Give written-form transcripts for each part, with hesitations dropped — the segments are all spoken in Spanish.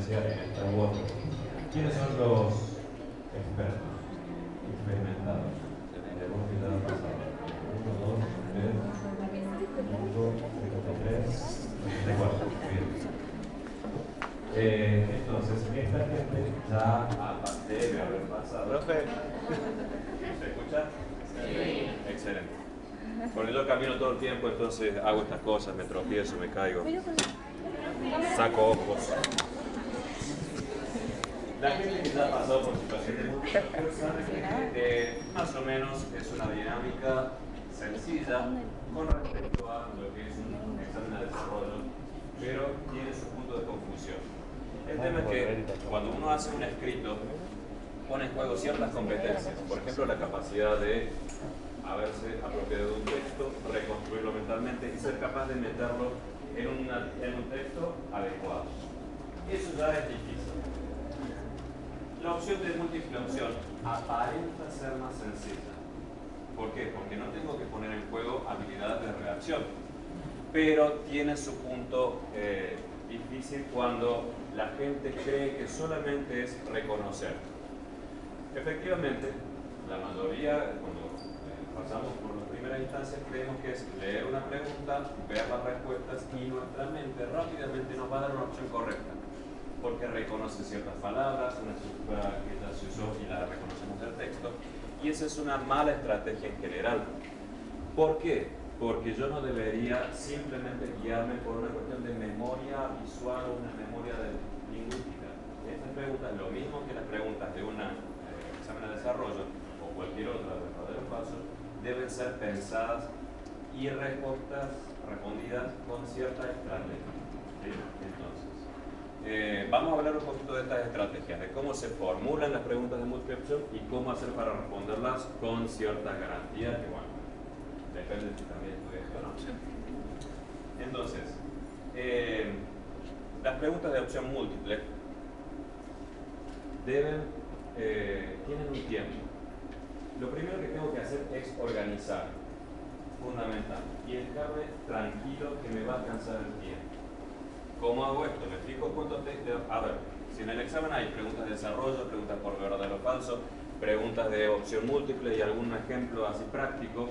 experiencia en esta u otra. ¿Quiénes son los expertos experimentados? Tenemos que ya ha pasado. 1, 2, 3, 4. Bien. Entonces, esta gente ya debe haber pasado. ¿Profe? ¿Se escucha? Sí. Excelente. Porque yo camino todo el tiempo, entonces hago estas cosas, me tropiezo, me caigo, saco ojos. La gente que ya ha pasado por situaciones muy difíciles sabe que más o menos es una dinámica sencilla con respecto a lo que es un examen de desarrollo, pero tiene su punto de confusión. El tema es que cuando uno hace un escrito, pone en juego ciertas competencias, por ejemplo la capacidad de haberse apropiado de un texto, reconstruirlo mentalmente y ser capaz de meterlo en un texto adecuado. Eso ya es difícil. La opción de múltiple opción aparenta ser más sencilla. ¿Por qué? Porque no tengo que poner en juego habilidades de redacción, pero tiene su punto difícil cuando la gente cree que solamente es reconocer. Efectivamente, la mayoría, cuando pasamos por las primeras instancias, creemos que es leer una pregunta, ver las respuestas y nuestra mente rápidamente nos va a dar una opción correcta, porque reconoce ciertas palabras, una estructura que ya se usó y la reconocemos del texto, y esa es una mala estrategia en general. ¿Por qué? Porque yo no debería simplemente guiarme por una cuestión de memoria visual o una memoria lingüística. Estas preguntas, lo mismo que las preguntas de un examen de desarrollo o cualquier otra de verdadero o falso, deben ser pensadas y respondidas con cierta estrategia. ¿Sí? Entonces, vamos a hablar un poquito de estas estrategias, de cómo se formulan las preguntas de múltiple opción y cómo hacer para responderlas con ciertas garantías, que bueno, depende si también estudias o no. Entonces, las preguntas de opción múltiple tienen un tiempo. Lo primero que tengo que hacer es organizar, fundamental, y dejarme tranquilo que me va a alcanzar el tiempo. ¿Cómo hago esto? Me fijo cuánto texto. A ver, si en el examen hay preguntas de desarrollo, preguntas por verdadero o falso, preguntas de opción múltiple y algún ejemplo así práctico,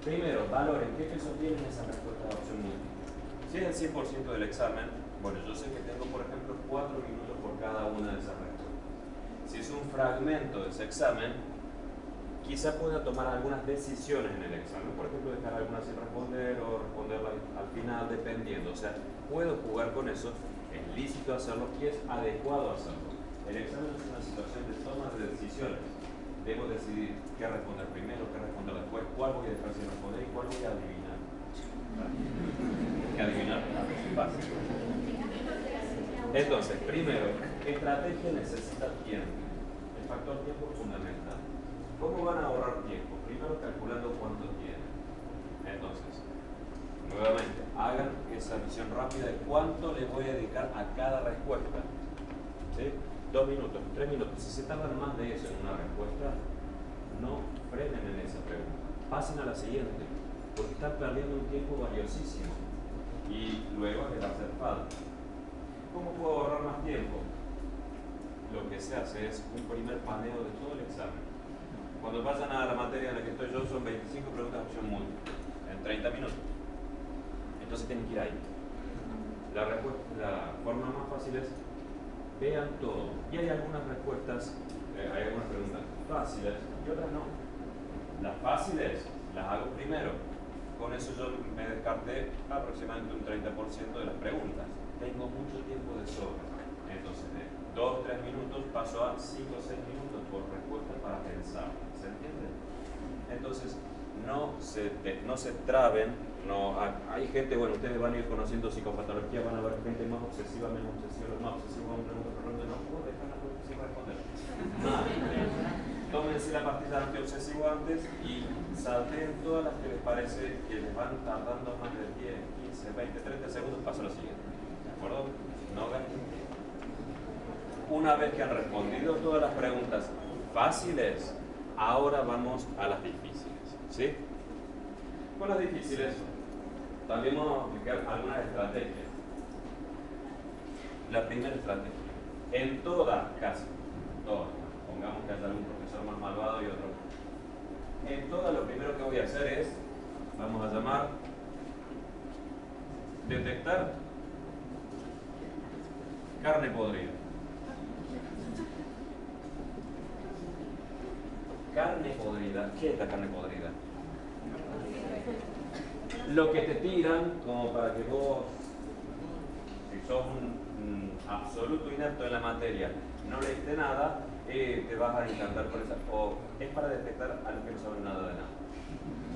primero, valoren qué peso tienen esas respuestas de opción múltiple. Si es el 100% del examen, bueno, yo sé que tengo, por ejemplo, 4 minutos por cada una de esas respuestas. Si es un fragmento de ese examen, quizá pueda tomar algunas decisiones en el examen, por ejemplo, dejar algunas sin responder o responderla al final, dependiendo. O sea, puedo jugar con eso, es lícito hacerlo y es adecuado hacerlo. El examen es una situación de toma de decisiones. Debo decidir qué responder primero, qué responder después, cuál voy a dejar sin responder y cuál voy a adivinar. ¿Qué adivinar? Es fácil. Entonces, primero, estrategia necesita tiempo. El factor tiempo es fundamental. ¿Cómo van a ahorrar tiempo? Primero calculando cuánto tienen. Entonces, nuevamente, hagan esa visión rápida de cuánto le voy a dedicar a cada respuesta. ¿Sí? 2 minutos, 3 minutos. Si se tardan más de eso en una respuesta, no frenen en esa pregunta. Pasen a la siguiente, porque están perdiendo un tiempo valiosísimo y luego les va a hacer falta. ¿Cómo puedo ahorrar más tiempo? Lo que se hace es un primer paneo de todo el examen. Cuando vayan a la materia en la que estoy yo, son 25 preguntas de opción múltiple, en 30 minutos. Entonces tienen que ir ahí. La forma más fácil es vean todo. Y hay algunas respuestas, hay algunas preguntas fáciles y otras no. Las fáciles las hago primero. Con eso yo me descarté aproximadamente un 30% de las preguntas. Tengo mucho tiempo de sobra. Entonces de 2 o 3 minutos paso a 5 o 6 minutos por respuesta para pensar. ¿Se entiende? Entonces no se traben. No, hay gente, bueno, ustedes van a ir conociendo psicopatología, van a ver gente más obsesiva, menos obsesiva, más obsesiva, una pregunta, no puedo dejar la pregunta sin responder. Tómense la pastilla antiobsesivo antes y salten todas las que les parece que les van tardando más de 10, 15, 20, 30 segundos, paso a lo siguiente. ¿De acuerdo? No gasten tiempo. Una vez que han respondido todas las preguntas fáciles, ahora vamos a las difíciles. ¿Sí? Con las difíciles también vamos a aplicar algunas estrategias. la primera estrategia. En todas, casi, todas, pongamos que haya algún profesor más malvado y otro. En todas lo primero que voy a hacer es, vamos a llamar, detectar carne podrida. Carne podrida. ¿Qué es la carne podrida? Lo que te tiran como para que vos, si sos un absoluto inepto en la materia, no leíste nada, te vas a encantar por esa. O es para detectar a los que no saben nada de nada.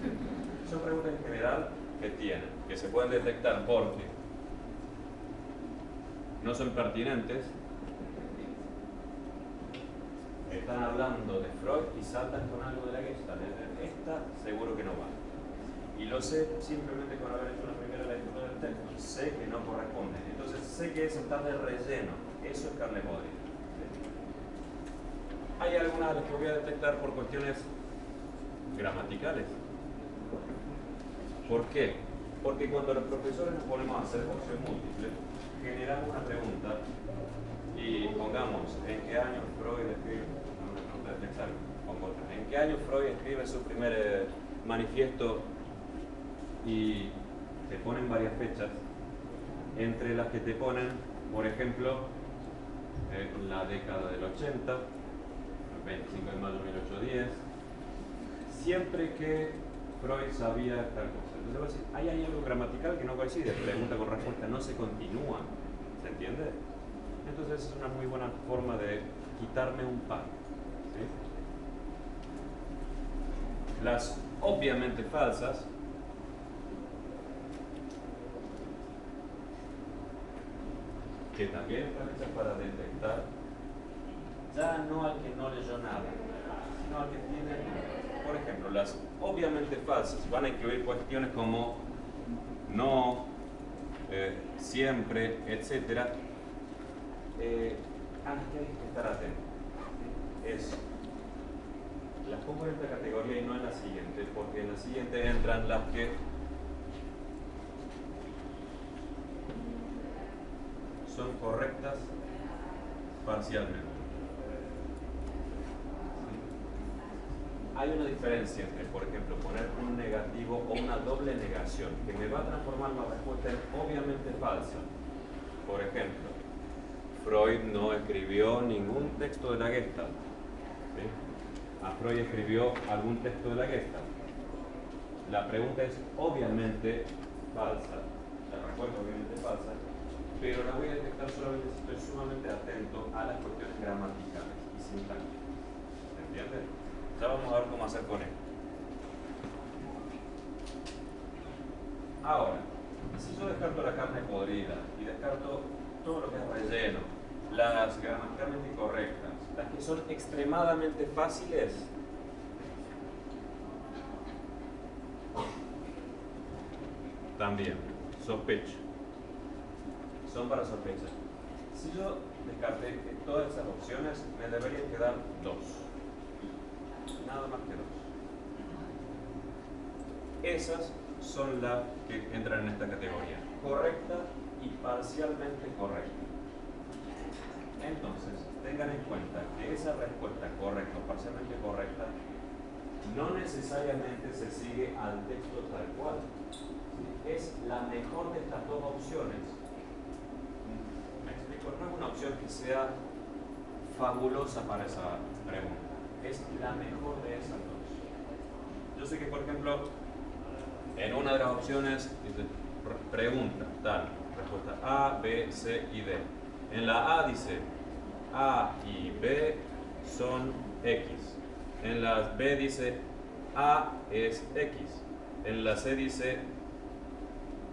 ¿Sí? Son preguntas en general que tienen, que se pueden detectar porque no son pertinentes. Están hablando de Freud y saltan con algo de la Gestalt. Esta seguro que no va. Y lo sé simplemente con haber hecho una primera lectura del texto. Sé que no corresponde. Entonces sé que eso está de relleno. Eso es carne podrida. Hay algunas de las que voy a detectar por cuestiones gramaticales. ¿Por qué? Porque cuando los profesores nos ponemos a hacer opción múltiple, generamos una pregunta y pongamos en qué año Freud escribe, no me pregunta del examen, pongo otra. ¿En qué año Freud escribe su primer manifiesto? Y te ponen varias fechas, entre las que te ponen, por ejemplo, la década del 80, el 25 de mayo de 1810, siempre que Freud sabía tal cosa. Entonces va a decir, ahí hay algo gramatical que no coincide, pregunta con respuesta no se continúa, ¿se entiende? Entonces es una muy buena forma de quitarme un par, ¿sí? Las obviamente falsas, que también están hechas para detectar ya no al que no leyó nada, sino al que tiene, por ejemplo, las obviamente falsas van a incluir cuestiones como no, siempre, etc. A las que hay que estar atento. Es, las pongo en esta categoría y no en la siguiente, porque en la siguiente entran las que son correctas parcialmente. Hay una diferencia entre, por ejemplo, poner un negativo o una doble negación, que me va a transformar la respuesta en obviamente falsa. Por ejemplo, Freud no escribió ningún texto de la Gestalt. ¿Sí? A Freud escribió algún texto de la Gestalt. La pregunta es obviamente falsa, la respuesta obviamente falsa, pero la voy a detectar solamente si estoy sumamente atento a las cuestiones gramaticales y sintácticas. ¿Se entiende? Ya vamos a ver cómo hacer con esto. Ahora, si yo descarto la carne podrida y descarto todo lo que es relleno, las gramaticalmente incorrectas, las que son extremadamente fáciles, también sospecho. Son para sospechar. Si yo descarté todas esas opciones, me deberían quedar dos. Nada más que dos. Esas son las que entran en esta categoría. Correcta y parcialmente correcta. Entonces, tengan en cuenta que esa respuesta correcta o parcialmente correcta no necesariamente se sigue al texto tal cual. Es la mejor de estas dos opciones. ¿Me explico? No es una opción que sea fabulosa para esa pregunta. Es la mejor de esas dos. Yo sé que, por ejemplo, en una de las opciones dice pregunta, tal, respuesta A, B, C y D. En la A dice A y B son X. En la B dice A es X. En la C dice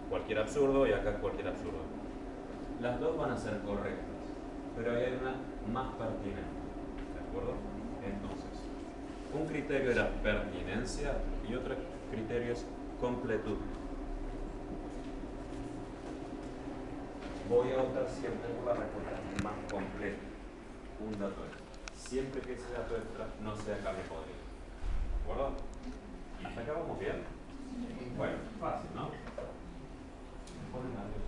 cualquier absurdo y acá cualquier absurdo. Las dos van a ser correctas, pero hay una más pertinente. ¿De acuerdo? Entonces, un criterio era pertinencia y otro criterio es completud. Voy a optar siempre por la respuesta más completa. Un dato extra. Siempre que ese dato extra no sea carne podrida. ¿De acuerdo? ¿Hasta acá vamos bien? Bueno, fácil, ¿no? Me ponen nervioso.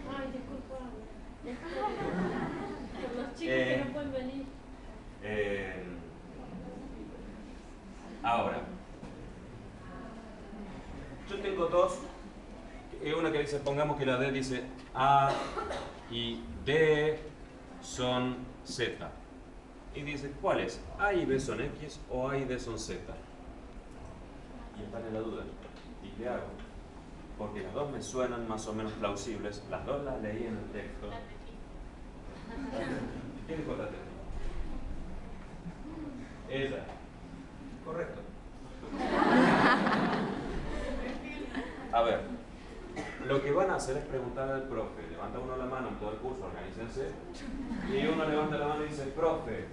Ay, disculpa. supongamos que la D dice A y D son Z. Y dice, ¿cuál es? ¿A y B son X o A y D son Z? Y están en la duda. ¿Y qué hago? Porque las dos me suenan más o menos plausibles. Las dos las leí en el texto. ¿Qué dijo la T? Ella. Correcto. A ver, lo que van a hacer es preguntarle al profe. Levanta uno la mano en todo el curso, organícense. Y uno levanta la mano y dice, profe,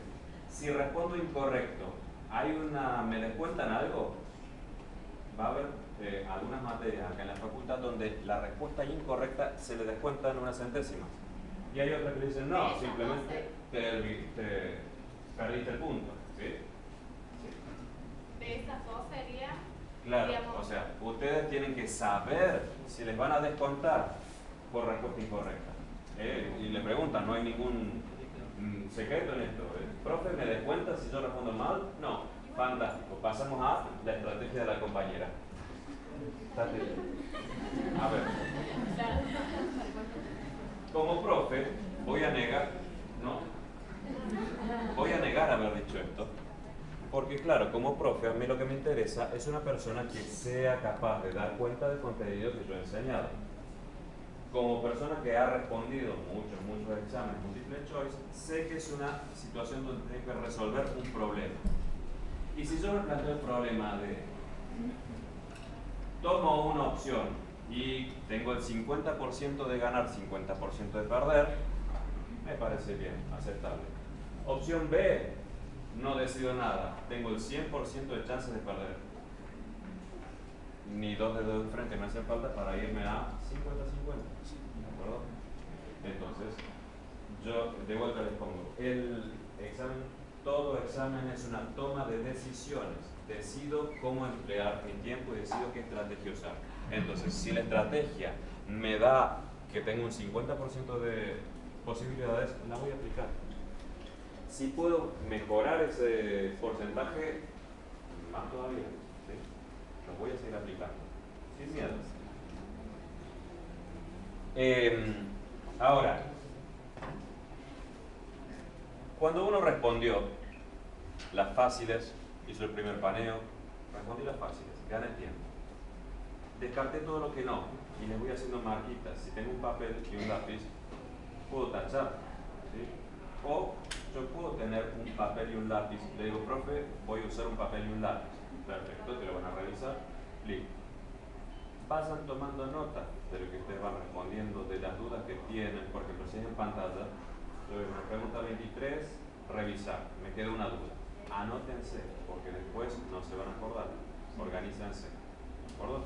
si respondo incorrecto, ¿me descuentan algo? Va a haber algunas materias acá en la facultad donde la respuesta incorrecta se le descuentan unas centésimas. Y hay otras que le dicen, no, simplemente te perdiste el punto. ¿Sí? De esas dos sería... Claro, digamos, o sea, ustedes tienen que saber si les van a descontar por respuesta incorrecta. Y le preguntan, no hay ningún secreto en esto. Profe, ¿me descuenta si yo respondo mal? No. Fantástico. Pasamos a la estrategia de la compañera. A ver. Como profe, voy a negar, ¿no? Voy a negar haber dicho esto. Porque claro, como profe, a mí lo que me interesa es una persona que sea capaz de dar cuenta del contenido que yo he enseñado. Como persona que ha respondido muchos exámenes multiple choice, sé que es una situación donde tengo que resolver un problema. Y si yo me planteo el problema de tomo una opción y tengo el 50% de ganar, 50% de perder, me parece bien, aceptable. Opción B, no decido nada, tengo el 100% de chances de perder. Ni dos dedos de frente me hacen falta para irme a 50-50. ¿De acuerdo? Entonces, yo de vuelta les pongo, el examen, todo examen es una toma de decisiones. Decido cómo emplear mi tiempo y decido qué estrategia usar. Entonces, si la estrategia me da que tengo un 50% de posibilidades, la voy a aplicar. Si puedo mejorar ese porcentaje, más todavía, ¿sí? Lo voy a seguir aplicando, sin miedo. Ahora, cuando uno respondió las fáciles, hizo el primer paneo, respondí las fáciles, gané tiempo. Descarté todo lo que no, y les voy haciendo marquitas. Si tengo un papel y un lápiz, puedo tachar, ¿sí? O yo puedo tener un papel y un lápiz. Le digo, profe, voy a usar un papel y un lápiz. Perfecto, te lo van a revisar. Listo. Vayan tomando nota de lo que ustedes van respondiendo, de las dudas que tienen. Por ejemplo, si es en pantalla, yo veo una pregunta 23, revisar. Me queda una duda. Anótense, porque después no se van a acordar. Organícense. ¿De acuerdo?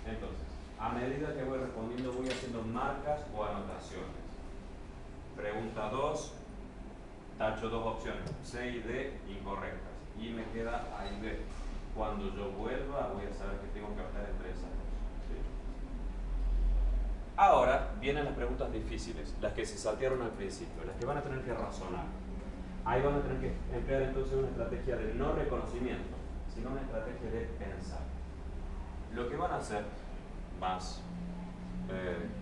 Entonces, a medida que voy respondiendo, voy haciendo marcas o anotaciones. Pregunta 2, tacho dos opciones, C y D incorrectas. Y me queda A y B. Cuando yo vuelva, voy a saber que tengo que optar entre esas dos. ¿Sí? Ahora vienen las preguntas difíciles, las que se saltearon al principio, las que van a tener que razonar. Ahí van a tener que emplear entonces una estrategia de no reconocimiento, sino una estrategia de pensar. Lo que van a hacer más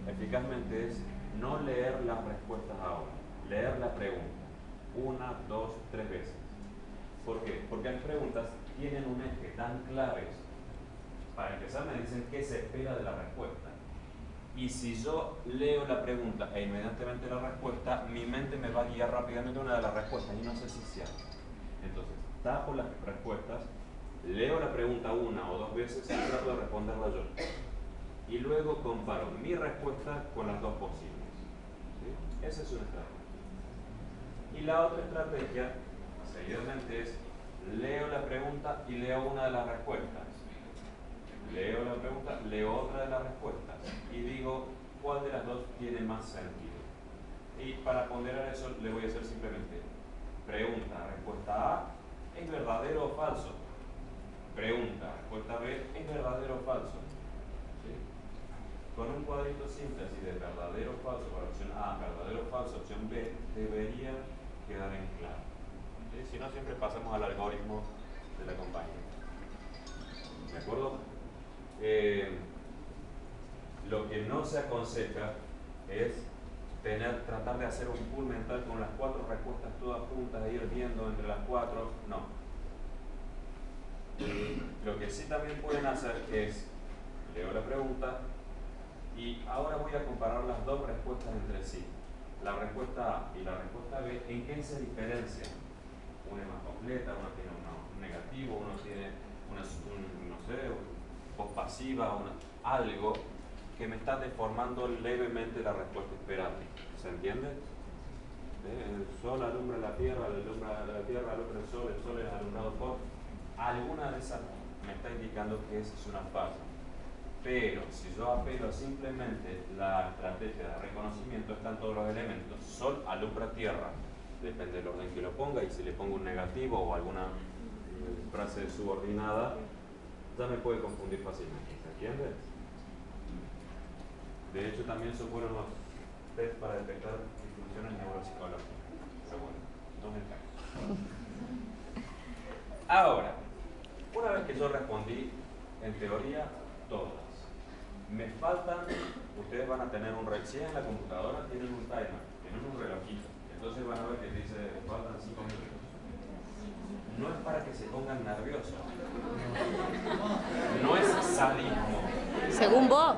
eficazmente es no leer las respuestas ahora, leer la pregunta 1, 2, 3 veces. ¿Por qué? Porque las preguntas tienen un eje tan claves. Para empezar me dicen qué se espera de la respuesta. Y si yo leo la pregunta e inmediatamente la respuesta, mi mente me va a guiar rápidamente a una de las respuestas y no sé si es cierto. Entonces, tapo las respuestas, leo la pregunta 1 o 2 veces y trato de responderla yo. Y luego comparo mi respuesta con las dos posibles. ¿Sí? Esa es una estrategia. Y la otra estrategia, seguidamente, es leo la pregunta y leo una de las respuestas. Leo la pregunta, leo otra de las respuestas y digo cuál de las dos tiene más sentido. Y para ponderar eso le voy a hacer simplemente pregunta, respuesta A, ¿es verdadero o falso? Pregunta, respuesta B, ¿es verdadero o falso? ¿Sí? Con un cuadrito simple así de verdadero o falso para opción A, verdadero o falso, opción B, debería quedar en claro. ¿Sí? Si no, siempre pasamos al algoritmo de la compañía. ¿De acuerdo? Lo que no se aconseja es tratar de hacer un pool mental con las 4 respuestas todas juntas e ir viendo entre las 4. No. Lo que sí también pueden hacer es, leo la pregunta y ahora voy a comparar las 2 respuestas entre sí. La respuesta A y la respuesta B, ¿en qué se diferencian? Una es más completa, una tiene un negativo, uno tiene no sé, voz pasiva, algo que me está deformando levemente la respuesta esperada. ¿Se entiende? El sol alumbra la tierra alumbra el sol es alumbrado por... Alguna de esas me está indicando que esa es una falla. Pero si yo apelo simplemente la estrategia de reconocimiento, están todos los elementos. Sol alumbra tierra. Depende del orden que lo ponga, y si le pongo un negativo o alguna frase subordinada, ya me puede confundir fácilmente. ¿Se entiende? De hecho, también son buenos los test para detectar disfunciones neuropsicológicas. Pero bueno, no me cae. Ahora, una vez que yo respondí, en teoría, todas. Me faltan, ustedes van a tener un reloj, si en la computadora tienen un timer, tienen un relojito. Entonces van a ver que dice, faltan 5 minutos. No es para que se pongan nerviosos. No es sadismo. Según vos.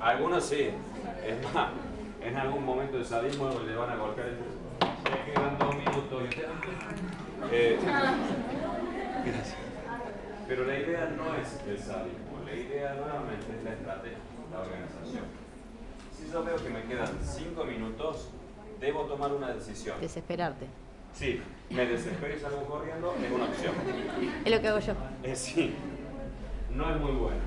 Algunos sí. Es más, en algún momento de sadismo le van a golpear el... Me quedan 2 minutos y usted... Gracias. Pero la idea no es el sadismo. La idea nuevamente es la estrategia, la organización. Si yo veo que me quedan 5 minutos, debo tomar una decisión. Desesperarte. Sí, me desespero y salgo corriendo, es una opción. Es lo que hago yo. Sí, no es muy bueno.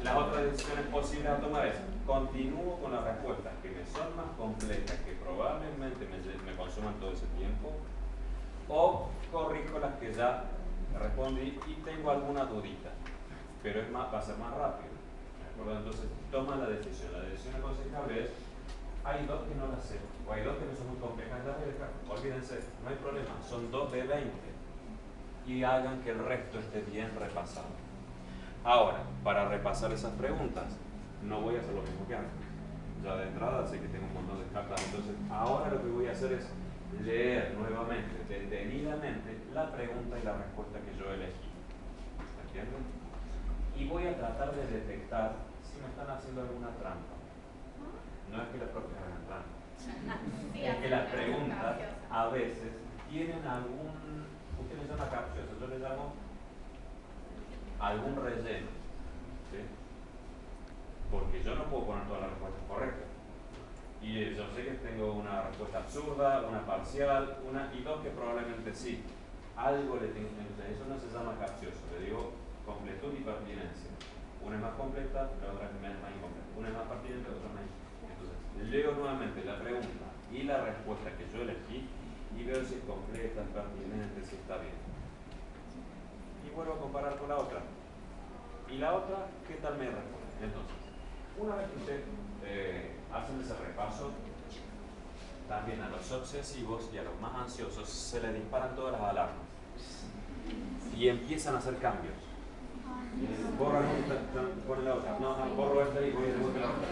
Las otras decisiones posibles a tomar es, continúo con las respuestas que me son más complejas, que probablemente me consuman todo ese tiempo, o corrijo las que ya respondí y tengo alguna dudita, pero va a ser más rápido. ¿De acuerdo? Entonces, toma la decisión. La decisión aconsejable es, hay 2 que no las sé, o hay 2 que no son muy complejas, las voy a dejar. Olvídense, no hay problema, son 2 de 20. Y hagan que el resto esté bien repasado. Ahora, para repasar esas preguntas, no voy a hacer lo mismo que antes. Ya de entrada sé que tengo un montón de cartas, entonces ahora lo que voy a hacer es leer nuevamente, detenidamente, la pregunta y la respuesta que yo elegí. ¿Entienden? Y voy a tratar de detectar si me están haciendo alguna trampa. No es que las propias hagan trampa. Es que las preguntas a veces tienen algún, usted le llama capcioso, yo le llamo algún relleno. ¿Sí? Porque yo no puedo poner todas las respuestas correctas. Y yo sé que tengo una respuesta absurda, una parcial, y 2 que probablemente sí. Algo le tengo que hacer. Eso no se llama capcioso, le digo completud y pertinencia. Una es más completa, la otra es más incompleta. Una es más pertinente, la otra es más incompleta. Entonces, leo nuevamente la pregunta y la respuesta que yo elegí y veo si es completa, es pertinente, si está bien. Y vuelvo a comparar con la otra. Y la otra, ¿qué tal me responde? Entonces, una vez que usted hacen ese repaso, también a los obsesivos y a los más ansiosos se les disparan todas las alarmas y empiezan a hacer cambios. Borra esta, pon la otra, no, borro esta y voy a devolver la otra.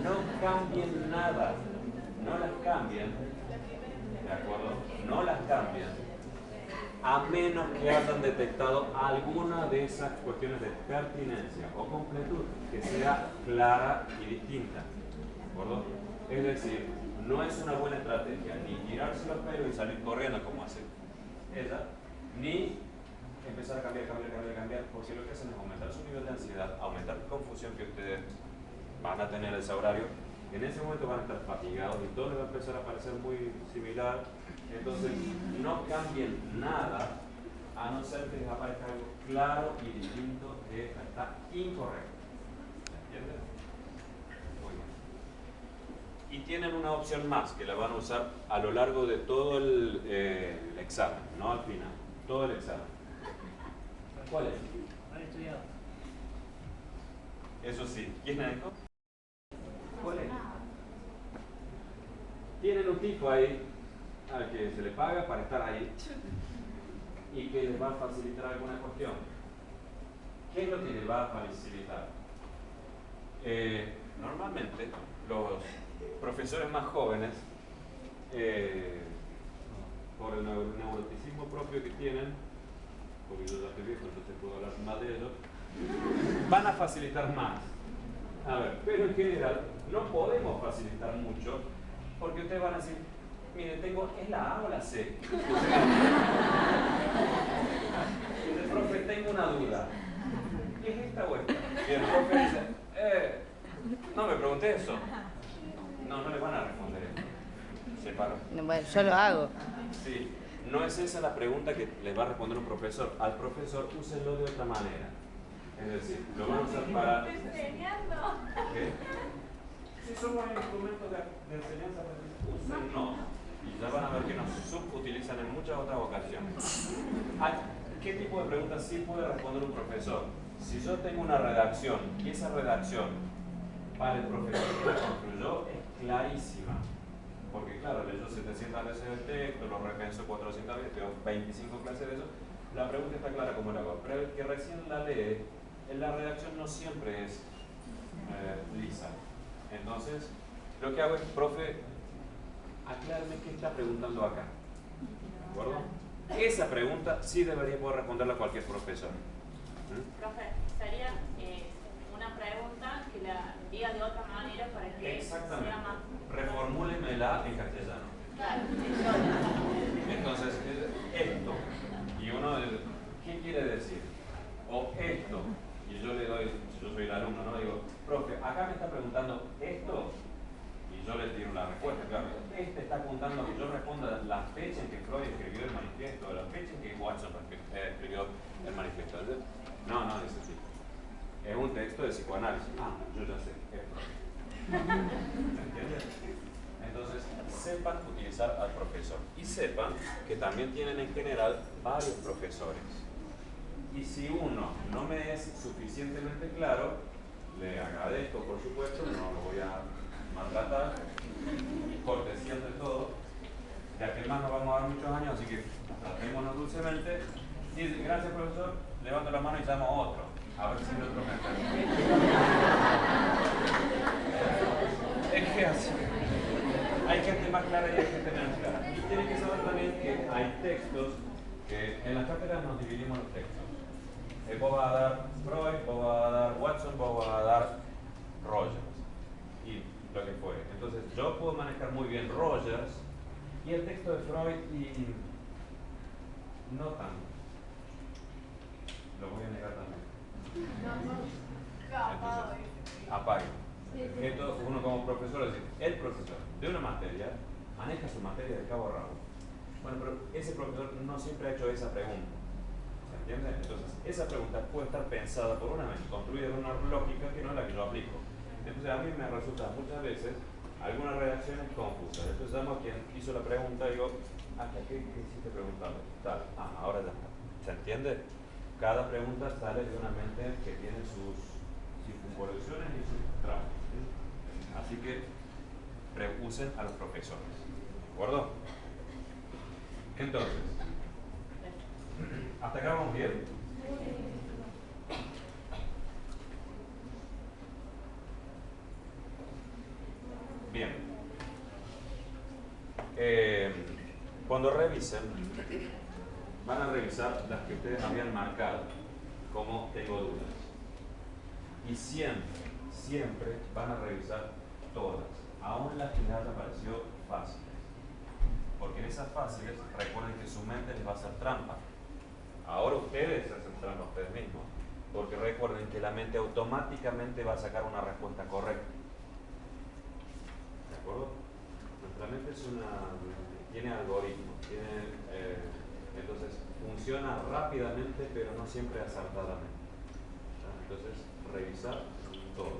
No cambien nada, no las cambian, ¿de acuerdo? No las cambian, a menos que hayan detectado alguna de esas cuestiones de pertinencia o completud que sea clara y distinta. ¿De acuerdo? Es decir, no es una buena estrategia ni tirarse los pelos y salir corriendo como hace ella, ni empezar a cambiar, porque lo que hacen es aumentar su nivel de ansiedad, aumentar la confusión que ustedes van a tener ese horario. En ese momento van a estar fatigados y todo les va a empezar a parecer muy similar. Entonces, no cambien nada a no ser que les aparezca algo claro y distinto que está incorrecto. ¿Entienden? Muy bien. Y tienen una opción más que la van a usar a lo largo de todo el examen, no al final, todo el examen. ¿Cuál es? Haber estudiado. Eso sí. ¿Quién es esto? ¿Cuál es? Tienen un tipo ahí al que se le paga para estar ahí y que les va a facilitar alguna cuestión. ¿Qué es lo que le va a facilitar? Normalmente los profesores más jóvenes, por el neuroticismo propio que tienen, porque yo ya estoy viejo, entonces puedo hablar más de ellos, van a facilitar más. A ver, pero en general no podemos facilitar mucho, porque ustedes van a decir, mire, ¿es la A o la C? El profe, tengo una duda. ¿Es esta o esta? Y el profe dice, no me pregunté eso. No le van a responder eso. Se paró. Bueno, yo lo hago. Sí, no es esa la pregunta que les va a responder un profesor. Al profesor, úsenlo de otra manera. Es decir, lo van a usar para... ¿Qué? Si somos instrumentos de enseñanza, úsenlo. Y ya van a ver que nos subutilizan en muchas otras ocasiones. ¿Qué tipo de preguntas sí puede responder un profesor? Si yo tengo una redacción y esa redacción para el profesor que la construyó es clarísima, porque claro, leyó 700 veces el texto, lo repensó 400 veces, tengo 25 clases de eso, la pregunta está clara como la hago, pero el que recién la lee, la redacción no siempre es lisa. Entonces, lo que hago es, profe, aclárame qué está preguntando acá. ¿De acuerdo? Esa pregunta sí debería poder responderla cualquier profesor. Profe, sería una pregunta que la diga de otra manera para que sea más... Reformúlemela en castellano. Claro. Entonces, esto. Y uno, ¿qué quiere decir? O esto. Y yo le doy, yo soy el alumno, ¿no? Digo, profe, acá me está preguntando esto. Y yo le tiro la respuesta, claro. Está apuntando a que yo responda la fecha en que Freud escribió el manifiesto, la fecha en que Watson escribió el manifiesto. No, dice así. Es un texto de psicoanálisis. Yo ya sé, es Freud. ¿Se entiende? Entonces, sepan utilizar al profesor. Y sepan que también tienen en general varios profesores. Y si uno no me es suficientemente claro, le agradezco, por supuesto, no lo voy a maltratar, cortesía de todo, ya que más nos vamos a dar muchos años, así que tratémonos dulcemente. Dice, gracias profesor, levanto la mano y llamo a otro, a ver si el otro me entiende. Es que así, hay gente más clara y hay gente menos clara. Y tienen que saber también que hay textos que en las cátedras nos dividimos los textos. Vos vas a dar Freud, vos vas a dar Watson, vos vas a dar Rogers. Y lo que fuere. Entonces, yo puedo manejar muy bien Rogers y el texto de Freud y no tanto. Lo voy a negar también. Entonces, apague. Esto, uno como profesor, es decir, el profesor de una materia maneja su materia de cabo a rabo. Bueno, pero ese profesor no siempre ha hecho esa pregunta. ¿Se entiende? Entonces, esa pregunta puede estar pensada por una mente, construida en una lógica que no es la que yo aplico. Entonces a mí me resulta muchas veces algunas redacciones confusas. Entonces llamo a quien hizo la pregunta y digo, ¿qué hiciste preguntando? Tal, ahora ya está. ¿Se entiende? Cada pregunta sale de una mente que tiene sus circunvoluciones y sus tramos. ¿Sí? Así que usen a los profesores. ¿De acuerdo? Entonces, ¿hasta acá vamos bien? Bien. Cuando revisen, van a revisar las que ustedes habían marcado como tengo dudas. Y siempre van a revisar todas, aún las que les haya parecido fáciles. Porque en esas fáciles, recuerden que su mente les va a hacer trampa. Ahora ustedes hacen trampa a ustedes mismos. Porque recuerden que la mente automáticamente va a sacar una respuesta correcta. ¿De acuerdo? Nuestra mente tiene algoritmos, entonces funciona rápidamente, pero no siempre acertadamente. Entonces, revisar todo,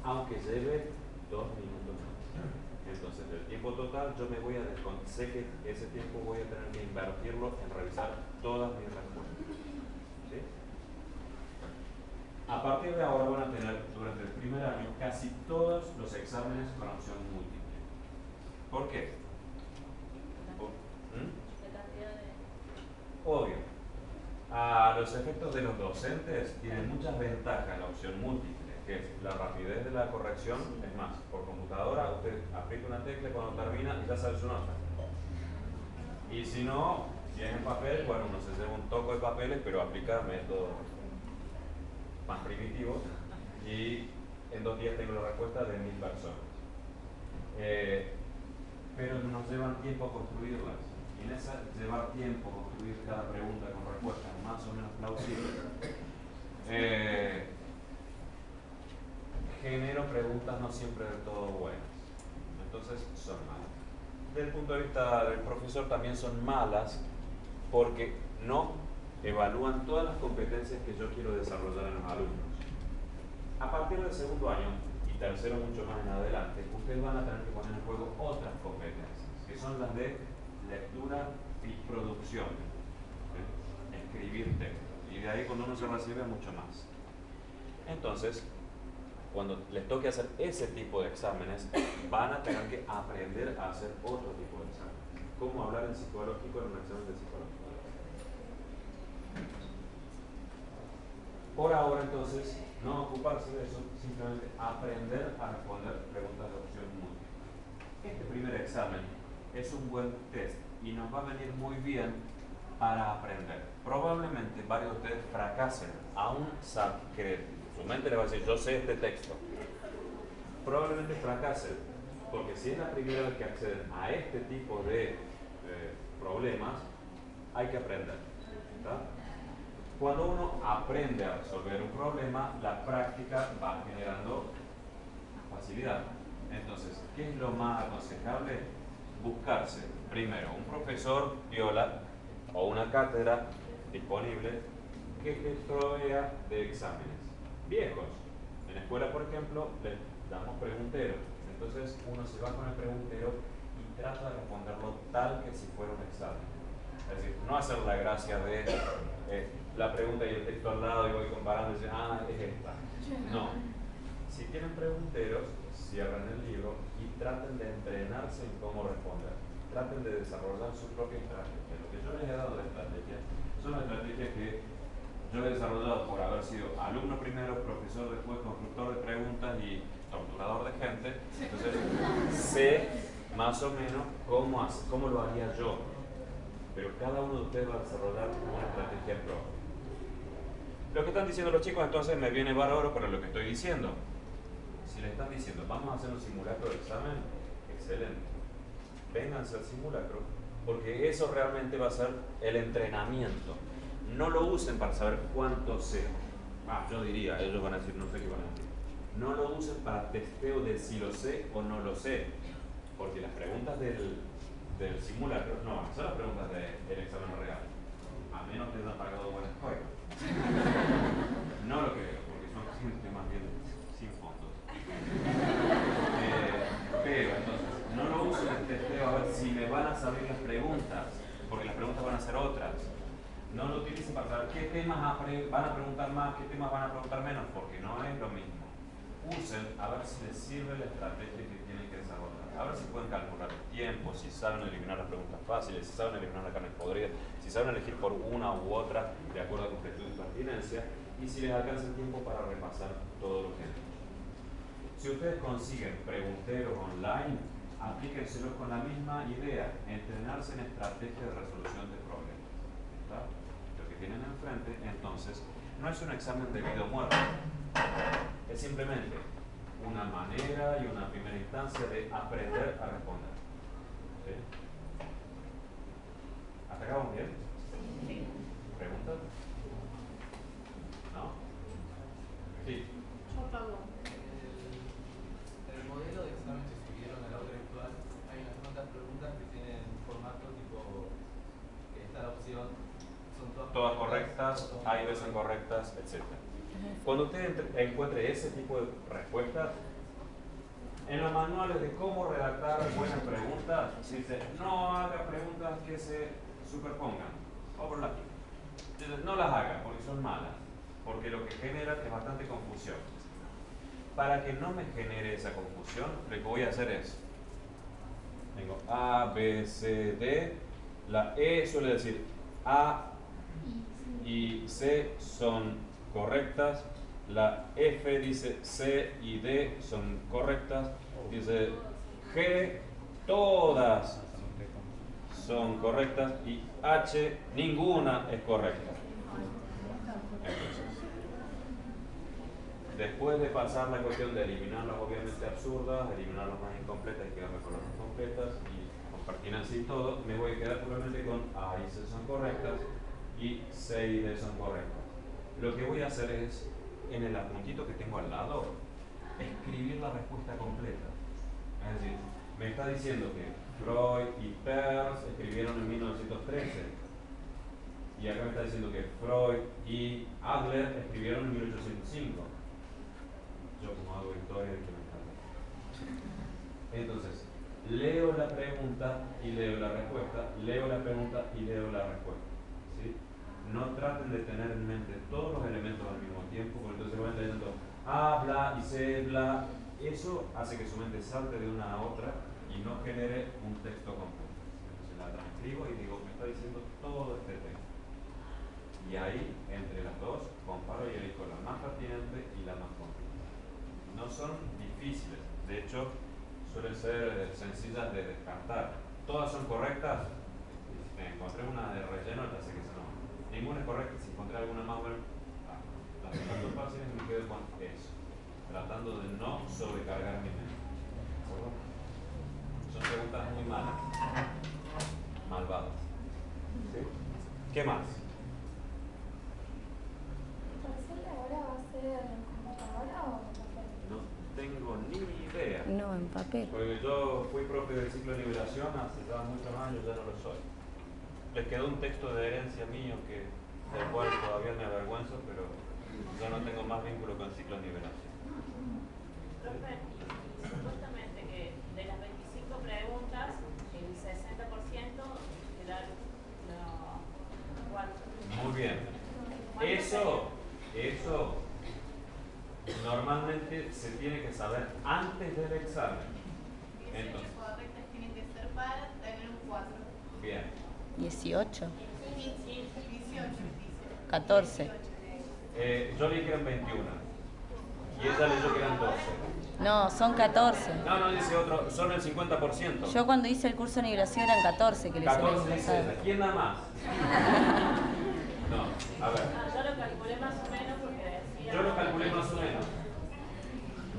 aunque lleve 2 minutos más. Entonces, del tiempo total, yo me voy a descontar. Sé que ese tiempo voy a tener que invertirlo en revisar todas mis respuestas. ¿Sí? A partir de ahora van a tener durante el primer año casi todos los exámenes con opción múltiple. ¿Por qué? Obvio. A los efectos de los docentes tienen muchas ventajas la opción múltiple, que es la rapidez de la corrección. Es más, por computadora usted aprieta una tecla cuando termina y ya sabe su nota. Y si no, si es en papel, bueno, uno se lleva un toco de papeles, pero aplica métodos más primitivos y en 2 días tengo la respuesta de 1000 personas. Pero nos llevan tiempo a construirlas. Y en esa llevar tiempo a construir cada pregunta con respuestas más o menos plausibles, genero preguntas no siempre del todo buenas. Entonces son malas. Desde el punto de vista del profesor también son malas porque no evalúan todas las competencias que yo quiero desarrollar en los alumnos. A partir del segundo año y tercero mucho más en adelante, ustedes van a tener que poner en juego otras competencias, que son las de lectura y producción, escribir textos, y de ahí cuando uno se recibe mucho más. Entonces, cuando les toque hacer ese tipo de exámenes, van a tener que aprender a hacer otro tipo de exámenes. ¿Cómo hablar en psicológico en un examen de psicología? Por ahora, entonces, no ocuparse de eso, simplemente aprender a responder preguntas de opción múltiple. Este primer examen es un buen test y nos va a venir muy bien para aprender. Probablemente varios de ustedes fracasen, aún saben que su mente le va a decir, yo sé este texto. Probablemente fracasen, porque si es la primera vez que acceden a este tipo de problemas, hay que aprender, ¿está? Cuando uno aprende a resolver un problema, la práctica va generando facilidad. Entonces, ¿qué es lo más aconsejable? Buscarse, primero, un profesor piola o una cátedra disponible que les provea de exámenes viejos. En la escuela, por ejemplo, les damos pregunteros. Entonces, uno se va con el preguntero y trata de responderlo tal que si fuera un examen. Es decir, no hacer la gracia de la pregunta y el texto al lado y voy comparando y dicen, ah, es esta. No. Si tienen pregunteros, cierren el libro y traten de entrenarse en cómo responder. Traten de desarrollar su propia estrategia. Lo que yo les he dado de estrategias son las estrategias que yo he desarrollado por haber sido alumno primero, profesor después, constructor de preguntas y torturador de gente. Entonces, sé más o menos cómo lo haría yo. Pero cada uno de ustedes va a desarrollar una estrategia propia. Lo que están diciendo los chicos entonces me viene bárbaro para lo que estoy diciendo. Si les están diciendo, vamos a hacer un simulacro de examen, excelente. Vénganse al simulacro, porque eso realmente va a ser el entrenamiento. No lo usen para saber cuánto sé. Yo diría, ellos van a decir, no sé qué van a decir. No lo usen para testeo de si lo sé o no lo sé. Porque las preguntas del simulacro no van a ser las preguntas del examen real. A menos que hayan pagado buena escuela. No lo creo, porque son gente más bien sin fondos. Pero entonces, no lo uso en el testeo a ver si me van a salir las preguntas, porque las preguntas van a ser otras. No lo utilicen para saber qué temas van a preguntar más, qué temas van a preguntar menos, porque no es lo mismo. Usen a ver si les sirve la estrategia que tienen que desarrollar. A ver si pueden calcular el tiempo, si saben eliminar las preguntas fáciles, si saben eliminar la carne podrida, si saben elegir por una u otra de acuerdo a completud y pertinencia, y si les alcanza el tiempo para repasar todo lo que han hecho. Si ustedes consiguen pregunteros online, aplíquenselos con la misma idea, entrenarse en estrategia de resolución de problemas. ¿Está? Lo que tienen enfrente, entonces, no es un examen de vida o muerte, es simplemente una manera y una primera instancia de aprender a responder. ¿Sí? ¿Hasta acá vamos bien? Sí. ¿Preguntas? ¿No? Sí. Yo pago. En el modelo de examen que subieron al aula virtual hay unas cuantas preguntas que tienen formato tipo que está la opción, son Todas correctas, hay veces incorrectas, etc. Cuando usted encuentre ese tipo de respuestas, en los manuales de cómo redactar buenas preguntas, dice no haga preguntas que se superpongan o por lápiz. Entonces, no las haga porque son malas, porque lo que generan es bastante confusión. Para que no me genere esa confusión, lo que voy a hacer es, tengo A, B, C, D, la E suele decir A, y C son correctas. La F dice C y D son correctas. Dice G, todas son correctas. Y H, ninguna es correcta. Entonces, después de pasar la cuestión de eliminar las obviamente absurdas, eliminar las más incompletas y quedarme con las más completas y compartir así todo, me voy a quedar puramente con A y C son correctas y C y D son correctas. Lo que voy a hacer es, en el apuntito que tengo al lado, escribir la respuesta completa. Es decir, me está diciendo que Freud y Peirce escribieron en 1913. Y acá me está diciendo que Freud y Adler escribieron en 1805. Yo como hago historia que me encanta. Entonces, leo la pregunta y leo la respuesta, leo la pregunta y leo la respuesta. ¿Sí? No traten de tener en mente todos los elementos al mismo tiempo, porque entonces van leyendo A, bla y C, bla. Eso hace que su mente salte de una a otra y no genere un texto completo. Entonces la transcribo y digo, me está diciendo todo este texto. Y ahí, entre las dos, comparo y elijo la más pertinente y la más completa. No son difíciles, de hecho, suelen ser sencillas de descartar. Todas son correctas. Si me encontré una de relleno, ya sé que no. Ninguna es correcta. Si encontré alguna más, bueno, las dos fáciles me quedo con eso, tratando de no sobrecargar mi mente. Son preguntas muy malas, malvadas. ¿Sí? ¿Qué más? ¿Ahora va a ser en computadora o en papel? No tengo ni idea. No, en papel. Porque yo fui profe del ciclo de nivelación hace ya muchos años, ya no lo soy. Les quedó un texto de herencia mío del cual todavía me avergüenzo, pero ya no tengo más vínculo con el ciclo de nivelación. Profe, y supuestamente que de las 25 preguntas, el 60% quedaron cuatro. Muy bien. Eso normalmente se tiene que saber antes del examen. 18 Entonces, correctas tienen que ser para tener un 4. bien. 18, 18, 14. Yo leí que eran 21 y ella leyó que eran 12. No, son 14. No, dice otro, son el 50%. Yo cuando hice el curso de nivelación eran 14 que le hice el año 14 dice pasado. ella. ¿Quién da más? No, a ver. Yo lo calculé más o menos porque decía... Yo lo calculé más o menos.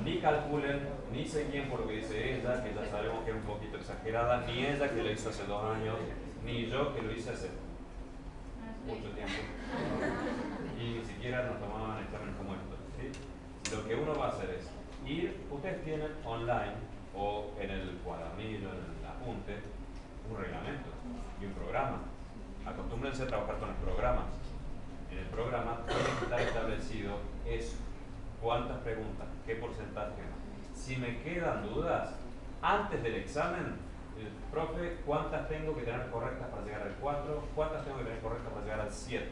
Ni calculen, ni sé quién por lo que dice ella, que ya sabemos que es un poquito exagerada, ni ella que lo hizo hace 2 años, ni yo que lo hice hace mucho tiempo. Y ni siquiera nos tomaban exámenes como estos. ¿Sí? Lo que uno va a hacer es ir, ustedes tienen online o en el cuadernillo, en el apunte, un reglamento y un programa. Acostúmbrense a trabajar con los programas. En el programa tiene que estar establecido eso. ¿Cuántas preguntas? ¿Qué porcentaje? Si me quedan dudas, antes del examen, profe, ¿cuántas tengo que tener correctas para llegar al 4? ¿Cuántas tengo que tener correctas para llegar al 7?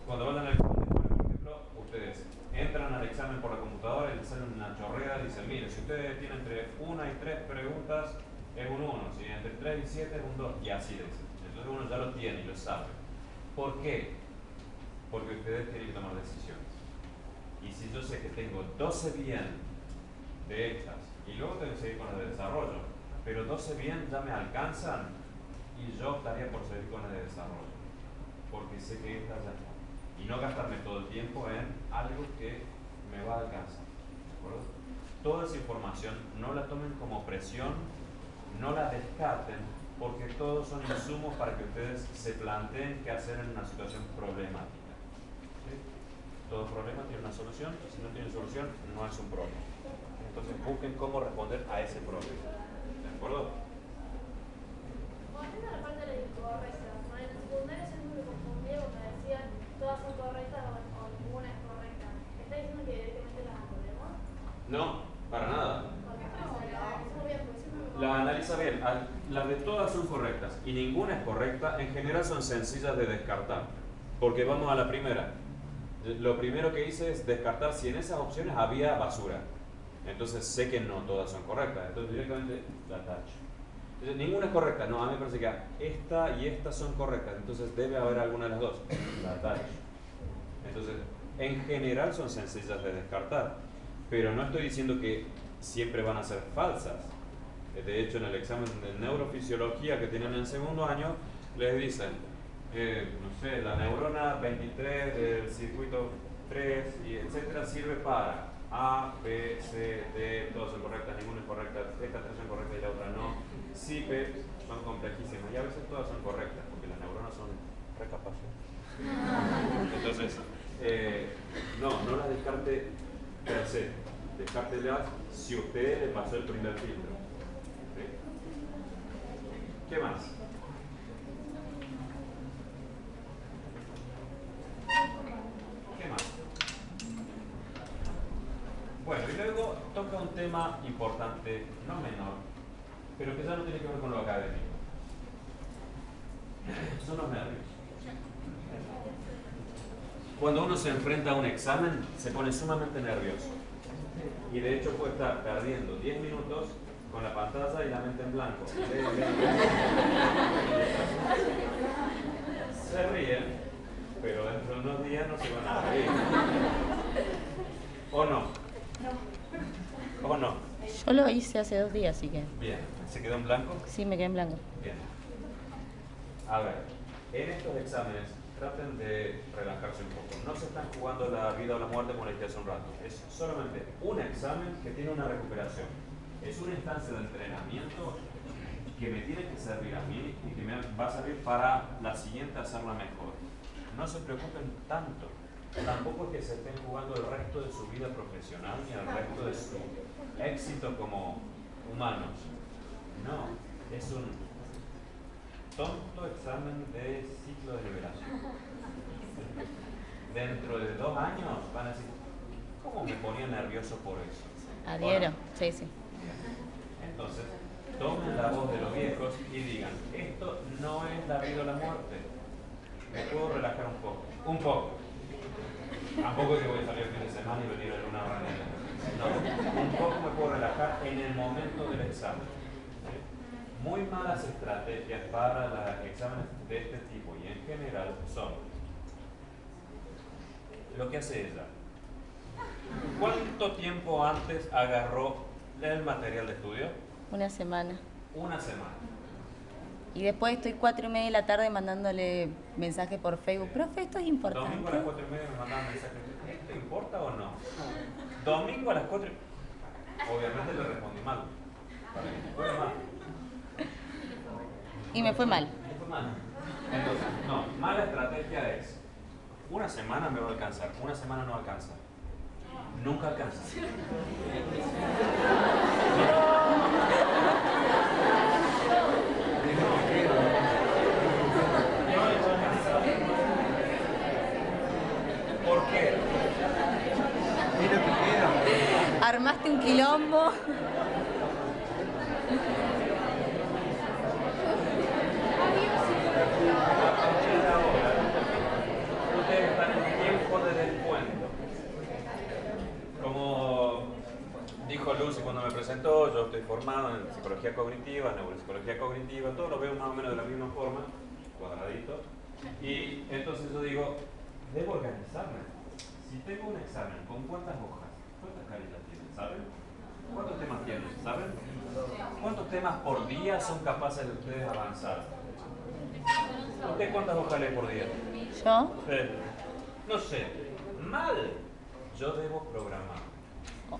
Cuando vayan al examen, por ejemplo, ustedes entran al examen por la computadora y les salen una chorrera y dicen, mire, si ustedes tienen entre 1 y 3 preguntas, es un 1. Si entre 3 y 7 es un 2. Y así dicen. Entonces uno ya lo tiene y lo sabe. ¿Por qué? Porque ustedes tienen que tomar decisiones. Y si yo sé que tengo 12 bien de estas, y luego tengo que seguir con las de desarrollo, pero 12 bien ya me alcanzan, y yo optaría por seguir con las de desarrollo, porque sé que estas ya están. Y no gastarme todo el tiempo en algo que me va a alcanzar. ¿De acuerdo? Toda esa información no la tomen como presión, no la descarten, porque todos son insumos para que ustedes se planteen qué hacer en una situación problemática. ¿Sí? Todo problema tiene una solución, y si no tiene solución, no es un problema. Entonces busquen cómo responder a ese problema. ¿De acuerdo? Volviendo a la parte de las incorrectas, en el secundario siempre me confundía cuando decían todas son correctas o ninguna es correcta. ¿Está diciendo que directamente las anulemos? No, para nada. Porque la analizo bien, porque siempre me La analiza bien. Las de todas son correctas y ninguna es correcta. En general son sencillas de descartar. Porque vamos a la primera. Lo primero que hice es descartar si en esas opciones había basura. Entonces sé que no todas son correctas. Entonces directamente la tacho. Entonces, ninguna es correcta. No, a mí me parece que esta y esta son correctas. Entonces debe haber alguna de las dos. La tal. Entonces, en general son sencillas de descartar. Pero no estoy diciendo que siempre van a ser falsas. De hecho, en el examen de neurofisiología que tienen en segundo año, les dicen, no sé, la neurona 23 del circuito 3, y etcétera, sirve para A, B, C, D, todas son correctas, ninguna es correcta, estas tres son correctas y la otra no. CIPE son complejísimas y a veces todas son correctas, porque las neuronas son re capaces. Entonces, no las descarte per se, descártelas si usted le pasó el primer filtro. ¿Sí? ¿Qué más? ¿Qué más? Bueno, y luego toca un tema importante, no menor, pero que ya no tiene que ver con lo académico. Son los nervios. Cuando uno se enfrenta a un examen, se pone sumamente nervioso. Y de hecho puede estar perdiendo 10 minutos con la pantalla y la mente en blanco. Se ríen, pero dentro de unos días no se van a reír. ¿O no? ¿O no? Yo lo hice hace 2 días, así que... Bien. ¿Se quedó en blanco? Sí, me quedé en blanco. Bien. A ver, en estos exámenes traten de relajarse un poco. No se están jugando la vida o la muerte como les dije hace un rato. Es solamente un examen que tiene una recuperación. Es una instancia de entrenamiento que me tiene que servir a mí y que me va a servir para la siguiente hacerla mejor. No se preocupen tanto. Tampoco es que se estén jugando el resto de su vida profesional ni el resto de su éxito como humanos. No, es un tonto examen de ciclo de liberación. Dentro de 2 años van a decir, ¿cómo me ponía nervioso por eso? Adhiero, sí, sí. Entonces, tomen la voz de los viejos y digan, esto no es la vida o la muerte. Me puedo relajar un poco. Un poco. Tampoco es que voy a salir el fin de semana y venir a una reunión. No, un poco me puedo relajar en el momento del examen. ¿Sí? Muy malas estrategias para los exámenes de este tipo y en general son lo que hace ella. ¿Cuánto tiempo antes agarró el material de estudio? 1 semana. 1 semana. Y después estoy 4:30 de la tarde mandándole mensajes por Facebook. Profe, esto es importante. Domingo a las 4:30 me mandaban mensajes. ¿Esto importa o no? Domingo a las 4. Obviamente le respondí mal. Para que me fuera mal. Y me fue mal. Me fue mal. Entonces, no, mala estrategia es 1 semana me va a alcanzar, 1 semana no alcanza. Nunca alcanza. ¿Por qué? Armaste un quilombo. Ustedes están en tiempo de descuento. Como dijo Lucy cuando me presentó, yo estoy formado en psicología cognitiva, neuropsicología cognitiva, todo lo veo más o menos de la misma forma, cuadradito. Y entonces yo digo, debo organizarme. Si tengo un examen, ¿con cuántas hojas? ¿Cuántas carillas tienen? ¿Saben? ¿Cuántos temas tienen? ¿Saben? ¿Cuántos temas por día son capaces de ustedes avanzar? ¿Usted cuántas hojas lee por día? ¿Yo? No sé. Mal. Yo debo programar.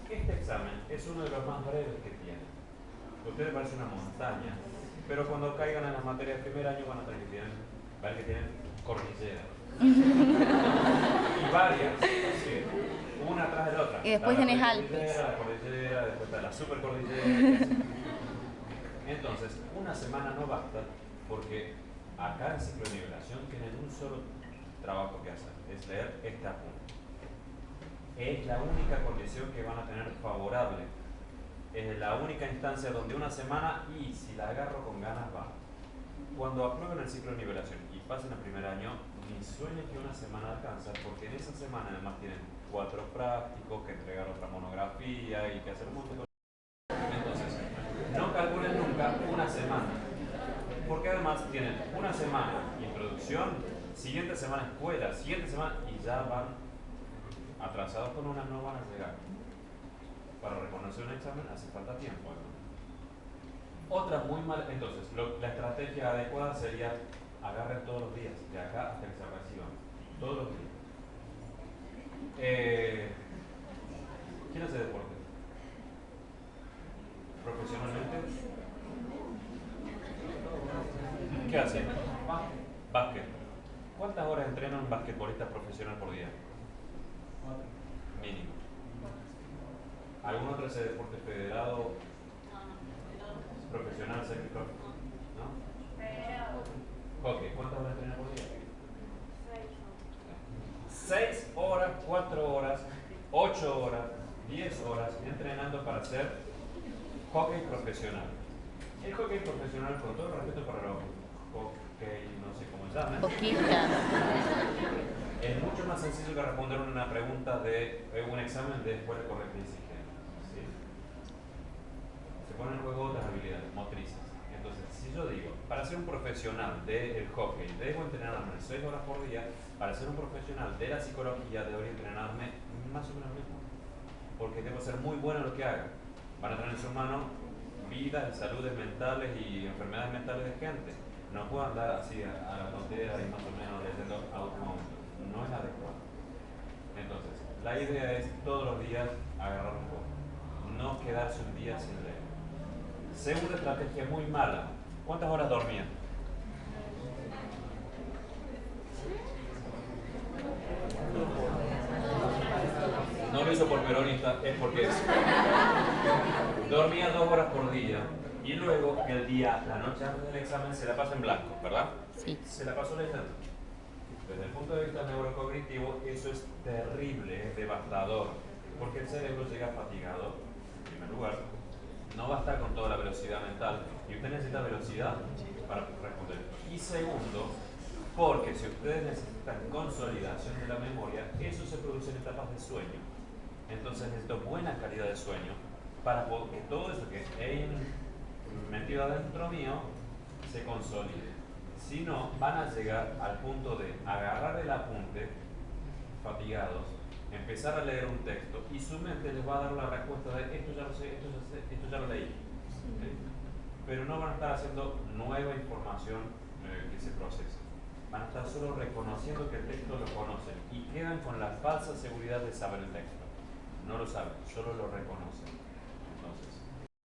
Este examen es uno de los más breves que tiene. A ustedes parece una montaña, pero cuando caigan en las materias del primer año van a tener que ver que tienen cordillera. Y varias, ¿sí? Una atrás de la otra. Y después tenés Alpes. La cordillera, después está la supercordillera. Entonces, 1 semana no basta, porque acá en ciclo de nivelación tienen un solo trabajo que hacer, es leer este apunte. Es la única condición que van a tener favorable. Es la única instancia donde 1 semana, y si la agarro con ganas, va. Cuando aprueben el ciclo de nivelación y pasen el primer año, ni sueñen que 1 semana alcanza, porque en esa semana además tienen 4 prácticos, que entregar otra monografía y que hacer un montón de cosas. Entonces, no calculen nunca 1 semana. más tienen una semana introducción, siguiente semana escuela, siguiente semana y ya van atrasados con una, no van a llegar. Para reconocer un examen hace falta tiempo, ¿no? Otra muy mala, entonces, la estrategia adecuada sería agarren todos los días, de acá hasta que se reciban, todos los días. ¿Quién hace deporte? ¿Profesionalmente? ¿Qué hace? Básquet. ¿Cuántas horas entrena un basquetbolista profesional por día? Mínimo. ¿Algún otro hace deporte federado? ¿Profesional, semi-pro? ¿No? Hockey. ¿Cuántas horas entrena por día? 6 horas, 4 horas, 8 horas, 10 horas entrenando para hacer hockey profesional. El hockey profesional, con todo el respeto para los hockey, no sé cómo se llama, es mucho más sencillo que responder una pregunta de un examen de escuela correcta y exigente. ¿Sí? Se ponen en juego otras habilidades motrices. Entonces, si yo digo, para ser un profesional del hockey, debo entrenarme 6 horas por día, para ser un profesional de la psicología, debería entrenarme más o menos lo mismo. Porque debo ser muy bueno en lo que haga. Van a tener en su mano vidas y saludes mentales y enfermedades mentales de gente. No puedo andar así a la tontera y más o menos leyendo automáticos. No es adecuado. Entonces, la idea es todos los días agarrar un poco. No quedarse un día sin leer. Segunda estrategia muy mala. ¿Cuántas horas dormían? No lo hizo por peronista, es porque dormía 2 horas por día y luego el día, la noche antes del examen se la pasa en blanco, ¿verdad? Sí. Se la pasó leyendo. Desde el punto de vista neurocognitivo, eso es terrible, es devastador, porque el cerebro llega fatigado, en primer lugar, no va a estar con toda la velocidad mental y usted necesita velocidad para responder. Y segundo, porque si ustedes necesitan consolidación de la memoria, eso se produce en etapas de sueño. Entonces necesito buena calidad de sueño para que todo eso que he metido adentro mío se consolide. Si no, van a llegar al punto de agarrar el apunte, fatigados, empezar a leer un texto y su mente les va a dar la respuesta de esto ya lo sé, esto ya lo leí. ¿Sí? Pero no van a estar haciendo nueva información que se procese. Van a estar solo reconociendo que el texto lo conocen y quedan con la falsa seguridad de saber el texto. No lo saben, solo lo reconocen.